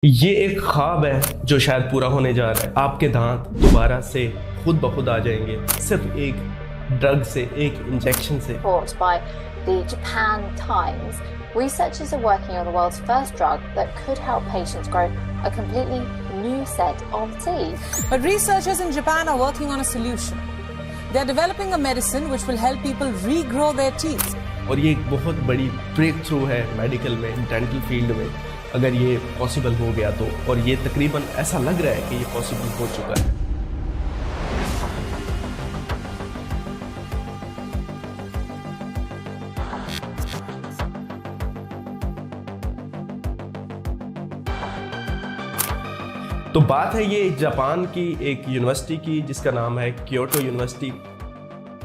ये एक ख्वाब है जो शायद पूरा होने जा रहा है। आपके दांत दोबारा से खुद ब खुद आ जाएंगे सिर्फ एक ड्रग से, एक इंजेक्शन से। Reports by the Japan Times, researchers are working on the world's first drug that could help patients grow a completely new set of teeth. But researchers in Japan are working on a solution. They're developing a medicine which will help people regrow their teeth. और ये एक बहुत बड़ी break through है medical में, dental field में, अगर ये पॉसिबल हो गया तो। और ये तकरीबन ऐसा लग रहा है कि ये पॉसिबल हो चुका है। तो बात है ये जापान की एक यूनिवर्सिटी की जिसका नाम है क्योटो यूनिवर्सिटी।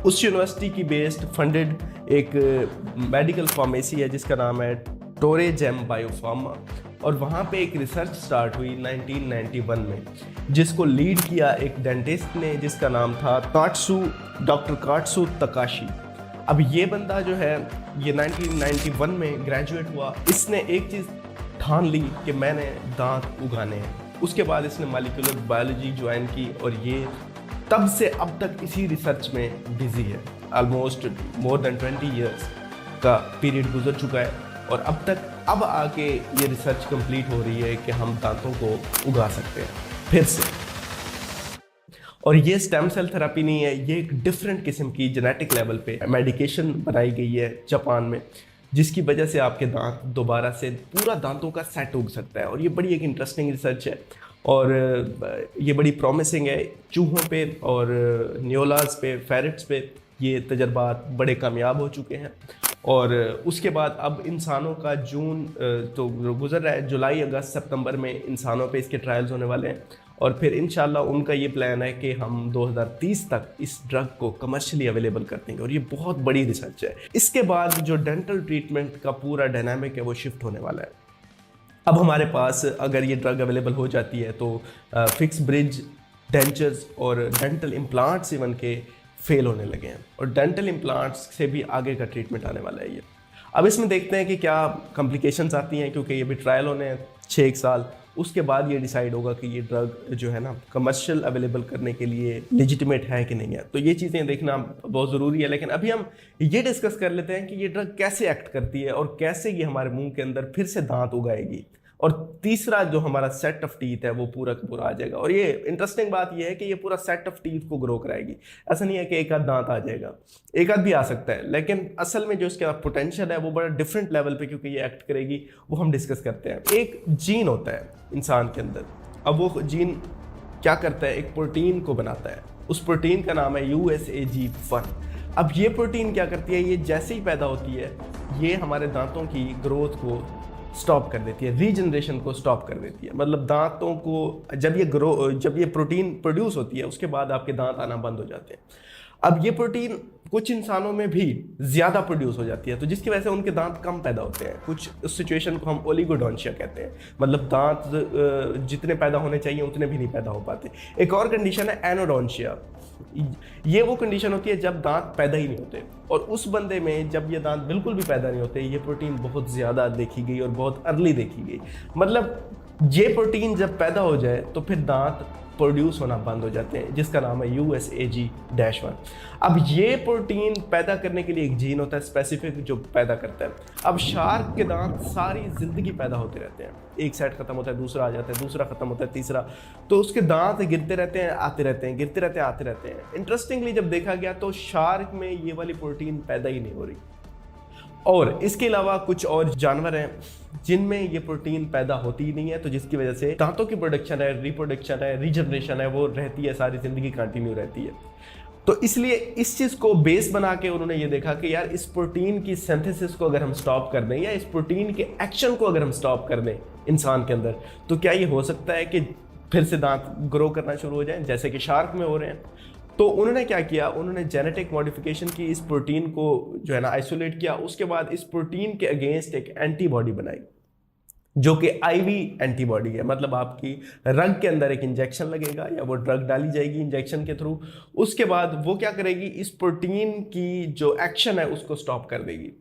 उस यूनिवर्सिटी की बेस्ड फंडेड एक मेडिकल फार्मेसी है जिसका नाम है टोरेजेम बायोफार्मा। और वहाँ पे एक रिसर्च स्टार्ट हुई 1991 में, जिसको लीड किया एक डेंटिस्ट ने जिसका नाम था डॉक्टर काट्सू तकाशी। अब ये बंदा जो है ये 1991 में ग्रेजुएट हुआ। इसने एक चीज़ ठान ली कि मैंने दांत उगाने हैं। उसके बाद इसने मॉलिक्यूलर बायोलॉजी ज्वाइन की और ये तब से अब तक इसी रिसर्च में बिजी है। ऑलमोस्ट मोर देन 20 ईयर्स का पीरियड गुजर चुका है और अब आके ये रिसर्च कंप्लीट हो रही है कि हम दांतों को उगा सकते हैं फिर से। और ये स्टेम सेल थेरेपी नहीं है, ये एक डिफरेंट किस्म की जेनेटिक लेवल पे मेडिकेशन बनाई गई है जापान में, जिसकी वजह से आपके दांत दोबारा से पूरा दांतों का सेट उग सकता है। और ये बड़ी एक इंटरेस्टिंग रिसर्च है और ये बड़ी प्रॉमिसिंग है। चूहों पे और न्योलाज पे, फेरेट्स पे ये तजर्बात बड़े कामयाब हो चुके हैं। और उसके बाद अब इंसानों का जून तो गुजर रहा है, जुलाई, अगस्त, सितंबर में इंसानों पे इसके ट्रायल्स होने वाले हैं। और फिर इंशाल्लाह उनका ये प्लान है कि हम 2030 तक इस ड्रग को कमर्शियली अवेलेबल कर देंगे। और ये बहुत बड़ी रिसर्च है। इसके बाद जो डेंटल ट्रीटमेंट का पूरा डायनामिक है वो शिफ्ट होने वाला है। अब हमारे पास अगर ये ड्रग अवेलेबल हो जाती है तो फिक्स ब्रिज डेंचर्स और डेंटल इम्प्लांट्स इवन के फेल होने लगे हैं और डेंटल इम्प्लांट्स से भी आगे का ट्रीटमेंट आने वाला है ये। अब इसमें देखते हैं कि क्या कॉम्प्लिकेशंस आती हैं, क्योंकि ये भी ट्रायल होने हैं 6 साल। उसके बाद ये डिसाइड होगा कि ये ड्रग जो है ना कमर्शियल अवेलेबल करने के लिए लेजिटिमेट है कि नहीं है। तो ये चीज़ें देखना बहुत ज़रूरी है। लेकिन अभी हम ये डिस्कस कर लेते हैं कि ये ड्रग कैसे एक्ट करती है और कैसे ये हमारे मुंह के अंदर फिर से दांत उगाएगी। और तीसरा जो हमारा सेट ऑफ टीथ है वो पूरा का पूरा आ जाएगा। और ये इंटरेस्टिंग बात ये है कि ये पूरा सेट ऑफ टीथ को ग्रो कराएगी। ऐसा नहीं है कि एक आध दांत आ जाएगा, एक आध भी आ सकता है, लेकिन असल में जो इसका पोटेंशियल है वो बड़ा डिफरेंट लेवल पे क्योंकि ये एक्ट करेगी, वो हम डिस्कस करते हैं। एक जीन होता है इंसान के अंदर। अब वो जीन क्या करता है, एक प्रोटीन को बनाता है। उस प्रोटीन का नाम है USAG1। अब ये प्रोटीन क्या करती है, ये जैसे ही पैदा होती है ये हमारे दांतों की ग्रोथ को स्टॉप कर देती है, रीजनरेशन को स्टॉप कर देती है। मतलब दांतों को जब ये प्रोटीन प्रोड्यूस होती है उसके बाद आपके दांत आना बंद हो जाते हैं। अब ये प्रोटीन कुछ इंसानों में भी ज़्यादा प्रोड्यूस हो जाती है, तो जिसकी वजह से उनके दांत कम पैदा होते हैं। कुछ उस सिचुएशन को हम ओलिगोडोंशिया कहते हैं, मतलब दांत जितने पैदा होने चाहिए उतने भी नहीं पैदा हो पाते। एक और कंडीशन है एनोडोंशिया। ये वो कंडीशन होती है जब दांत पैदा ही नहीं होते। और उस बंदे में जब ये दांत बिल्कुल भी पैदा नहीं होते, ये प्रोटीन बहुत ज़्यादा देखी गई और बहुत अर्ली देखी गई। मतलब ये प्रोटीन जब पैदा हो जाए तो फिर दांत प्रोड्यूस होना बंद हो जाते हैं, जिसका नाम है USAG-1। अब ये प्रोटीन पैदा करने के लिए एक जीन होता है स्पेसिफिक जो पैदा करता है। अब शार्क के दांत सारी जिंदगी पैदा होते रहते हैं, एक सेट खत्म होता है दूसरा आ जाता है, दूसरा खत्म होता है तीसरा, तो उसके दांत गिरते रहते हैं आते रहते हैं, गिरते रहते हैं आते रहते हैं। इंटरेस्टिंगली जब देखा गया तो शार्क में ये वाली प्रोटीन पैदा ही नहीं हो रही। और इसके अलावा कुछ और जानवर हैं जिनमें ये प्रोटीन पैदा होती ही नहीं है, तो जिसकी वजह से दांतों की प्रोडक्शन है, रिप्रोडक्शन है, रीजनरेशन है, वो रहती है, सारी जिंदगी कंटिन्यू रहती है। तो इसलिए इस चीज़ को बेस बना के उन्होंने ये देखा कि यार इस प्रोटीन की सिंथेसिस को अगर हम स्टॉप कर दें या इस प्रोटीन के एक्शन को अगर हम स्टॉप कर दें इंसान के अंदर, तो क्या ये हो सकता है कि फिर से दांत ग्रो करना शुरू हो जाए जैसे कि शार्क में हो रहे हैं। तो उन्होंने क्या किया, उन्होंने जेनेटिक मॉडिफिकेशन की, इस प्रोटीन को जो है ना आइसोलेट किया। उसके बाद इस प्रोटीन के अगेंस्ट एक एंटीबॉडी बनाई जो कि IV एंटीबॉडी है। मतलब आपकी रग के अंदर एक इंजेक्शन लगेगा या वो ड्रग डाली जाएगी इंजेक्शन के थ्रू। उसके बाद वो क्या करेगी, इस प्रोटीन की जो एक्शन है उसको स्टॉप कर देगी।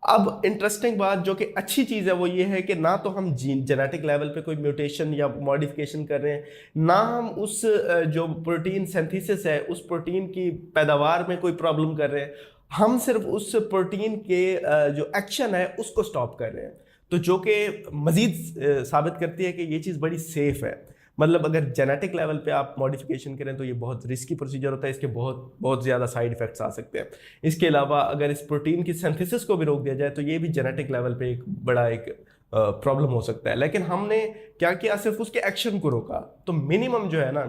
अब इंटरेस्टिंग बात जो कि अच्छी चीज़ है वो ये है कि ना तो हम जेनेटिक लेवल पे कोई म्यूटेशन या मॉडिफिकेशन कर रहे हैं, ना हम उस जो प्रोटीन सिंथेसिस है उस प्रोटीन की पैदावार में कोई प्रॉब्लम कर रहे हैं, हम सिर्फ उस प्रोटीन के जो एक्शन है उसको स्टॉप कर रहे हैं। तो जो कि मज़ीद साबित करती है कि ये चीज़ बड़ी सेफ़ है। मतलब अगर जेनेटिक लेवल पे आप मॉडिफिकेशन करें तो ये बहुत रिस्की प्रोसीजर होता है, इसके बहुत बहुत ज़्यादा साइड इफ़ेक्ट्स आ सकते हैं। इसके अलावा अगर इस प्रोटीन की सिंथेसिस को भी रोक दिया जाए तो ये भी जेनेटिक लेवल पे एक बड़ा एक प्रॉब्लम हो सकता है। लेकिन हमने क्या किया, सिर्फ उसके एक्शन को रोका, तो मिनिमम जो है ना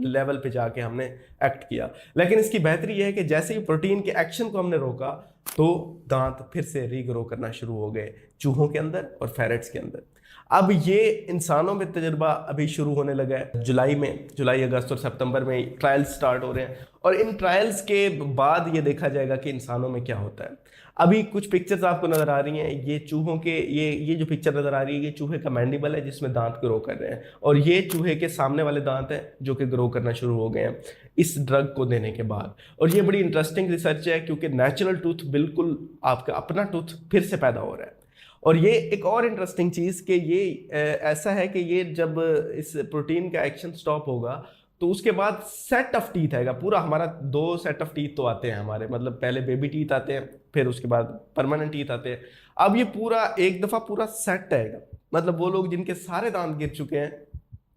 लेवल पे जाके हमने एक्ट किया। लेकिन इसकी बेहतरी यह है कि जैसे ही प्रोटीन के एक्शन को हमने रोका तो दांत फिर से रीग्रो करना शुरू हो गए चूहों के अंदर और फेरेट्स के अंदर। अब ये इंसानों में तजुर्बा अभी शुरू होने लगा है। जुलाई अगस्त और सितंबर में ट्रायल्स स्टार्ट हो रहे हैं और इन ट्रायल्स के बाद ये देखा जाएगा कि इंसानों में क्या होता है। अभी कुछ पिक्चर्स आपको नज़र आ रही हैं, ये चूहों के ये जो पिक्चर नज़र आ रही है ये चूहे का मैंडिबल है जिसमें दांत ग्रो कर रहे हैं, और ये चूहे के सामने वाले दांत हैं जो कि ग्रो करना शुरू हो गए हैं इस ड्रग को देने के बाद। और ये बड़ी इंटरेस्टिंग रिसर्च है क्योंकि नेचुरल टूथ बिल्कुल आपका अपना टूथ फिर से पैदा हो रहा है। और ये एक और इंटरेस्टिंग चीज़ कि ये ऐसा है कि ये जब इस प्रोटीन का एक्शन स्टॉप होगा तो उसके बाद सेट ऑफ टीथ आएगा पूरा। हमारा 2 सेट ऑफ टीथ तो आते हैं हमारे, मतलब पहले बेबी टीथ आते हैं फिर उसके बाद परमानेंट टीथ आते हैं। अब ये पूरा एक दफ़ा पूरा सेट आएगा, मतलब वो लोग जिनके सारे दांत गिर चुके हैं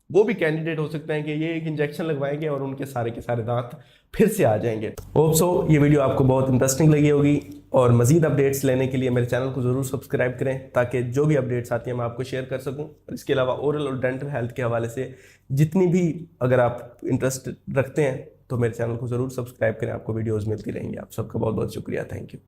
वो भी कैंडिडेट हो सकते हैं कि ये एक इंजेक्शन लगवाएंगे और उनके सारे के सारे दांत फिर से आ जाएंगे। होप सो ये वीडियो आपको बहुत इंटरेस्टिंग लगी होगी, और मज़ीद अपडेट्स लेने के लिए मेरे चैनल को ज़रूर सब्सक्राइब करें ताकि जो भी अपडेट्स आती हैं मैं आपको शेयर कर सकूं। और इसके अलावा ओरल और डेंटल हेल्थ के हवाले से जितनी भी अगर आप इंटरेस्ट रखते हैं तो मेरे चैनल को ज़रूर सब्सक्राइब करें, आपको वीडियोज़ मिलती रहेंगी। आप सबका बहुत बहुत शुक्रिया, थैंक यू।